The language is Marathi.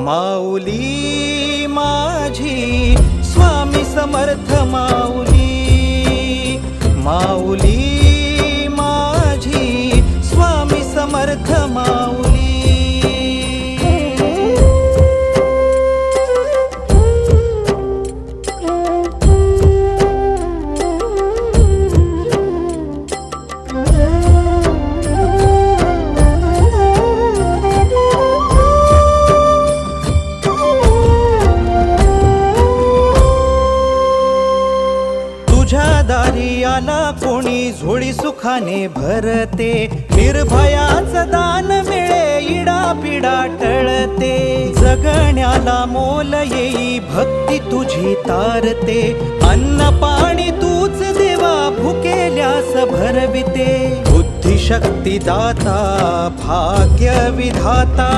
माऊली माझी स्वामी समर्थ माऊली, माऊली माझी स्वामी समर्थ माऊली। तुझ्या दारी आला कोणी झोळी सुखाने भरते, निर्भयाचं दान मिळे इडा पिडा टळते। जगण्याला मोल येई भक्ती तुझी तारते, अन्न पाणी तूच देवा भुकेल्यास भरविते। बुद्धी शक्ती दाता भाग्य विधाता